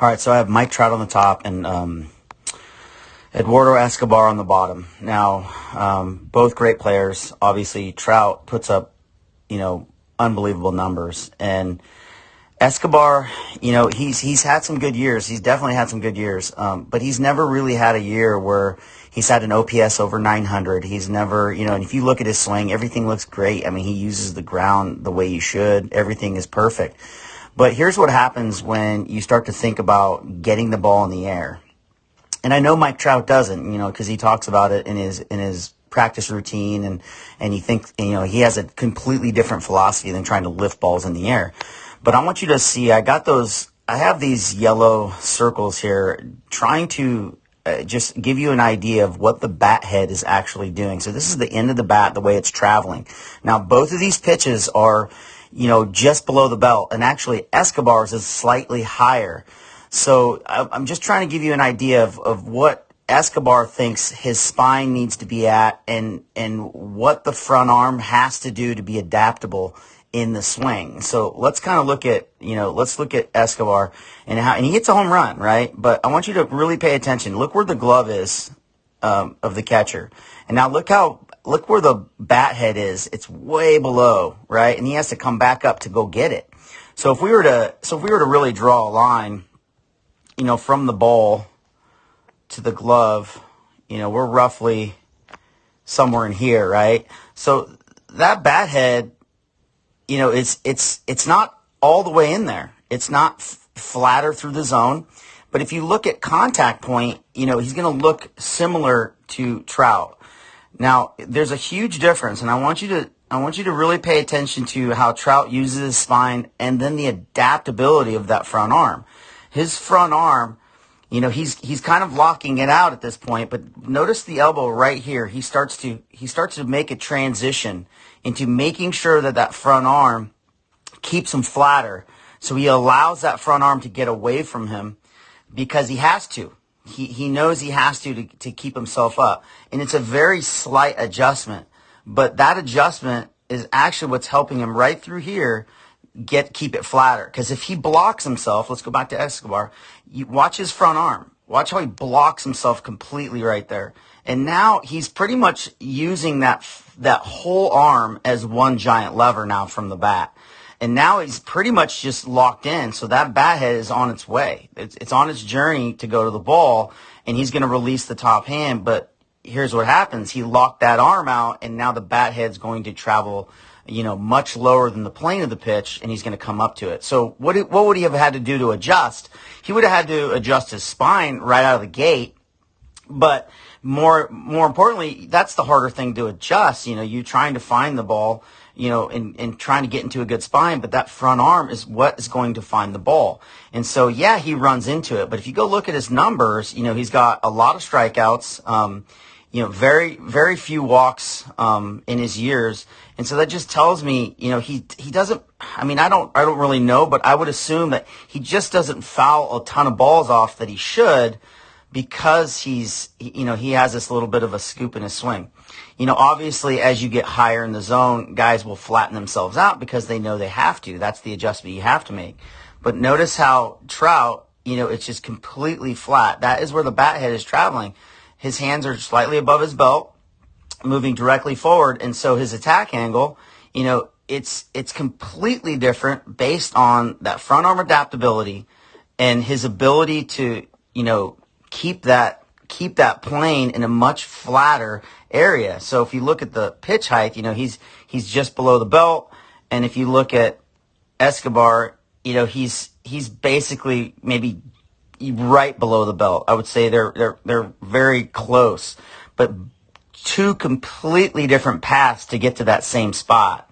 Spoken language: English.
All right, so I have Mike Trout on the top and Eduardo Escobar on the bottom. Now, both great players. Obviously, Trout puts up, unbelievable numbers, and Escobar, he's had some good years. He's definitely had some good years, but he's never really had a year where he's had an OPS over 900. He's never, and if you look at his swing, everything looks great. I mean, he uses the ground the way you should. Everything is perfect. But here's what happens when you start to think about getting the ball in the air. And I know Mike Trout doesn't, because he talks about it in his practice routine, and he thinks, he has a completely different philosophy than trying to lift balls in the air. But I want you to see, I have these yellow circles here trying to just give you an idea of what the bat head is actually doing. So this is the end of the bat, the way it's traveling. Now, both of these pitches are, just below the belt, and actually Escobar's is slightly higher. So I'm just trying to give you an idea of what Escobar thinks his spine needs to be at, and what the front arm has to do to be adaptable in the swing. So let's kind of look at, let's look at Escobar and he hits a home run, right? But I want you to really pay attention. Look where the glove is of the catcher. And now look where the bat head is. It's way below, right? And he has to come back up to go get it. So if we were to really draw a line, from the ball to the glove, we're roughly somewhere in here, right? So that bat head, it's not all the way in there. It's not flatter through the zone. But if you look at contact point, he's going to look similar to Trout. Now, there's a huge difference, and I want you to really pay attention to how Trout uses his spine and then the adaptability of that front arm. His front arm, he's kind of locking it out at this point, but notice the elbow right here. He starts to make a transition into making sure that front arm keeps him flatter. So he allows that front arm to get away from him because he has to. He knows he has to keep himself up. And it's a very slight adjustment, but that adjustment is actually what's helping him right through here keep it flatter. Because if he blocks himself, let's go back to Escobar, you watch his front arm. Watch how he blocks himself completely right there. And now he's pretty much using that whole arm as one giant lever now from the bat. And now he's pretty much just locked in. So that bat head is on its way. It's on its journey to go to the ball, and he's going to release the top hand. But here's what happens. He locked that arm out, and now the bat head's going to travel, much lower than the plane of the pitch, and he's going to come up to it. So what would he have had to do to adjust? He would have had to adjust his spine right out of the gate. But more importantly, that's the harder thing to adjust. You trying to find the ball, and trying to get into a good spine, but that front arm is what is going to find the ball. And so, yeah, he runs into it. But if you go look at his numbers, he's got a lot of strikeouts, very, very few walks in his years. And so that just tells me, he doesn't, I don't really know, but I would assume that he just doesn't foul a ton of balls off that he should, because he has this little bit of a scoop in his swing. Obviously, as you get higher in the zone, guys will flatten themselves out because they know they have to. That's the adjustment you have to make. But notice how Trout, it's just completely flat. That is where the bat head is traveling. His hands are slightly above his belt, moving directly forward, and so his attack angle, it's completely different based on that front arm adaptability and his ability to, keep that plane in a much flatter area. So if you look at the pitch height, he's just below the belt, and if you look at Escobar, he's basically maybe right below the belt. I would say they're very close, but two completely different paths to get to that same spot.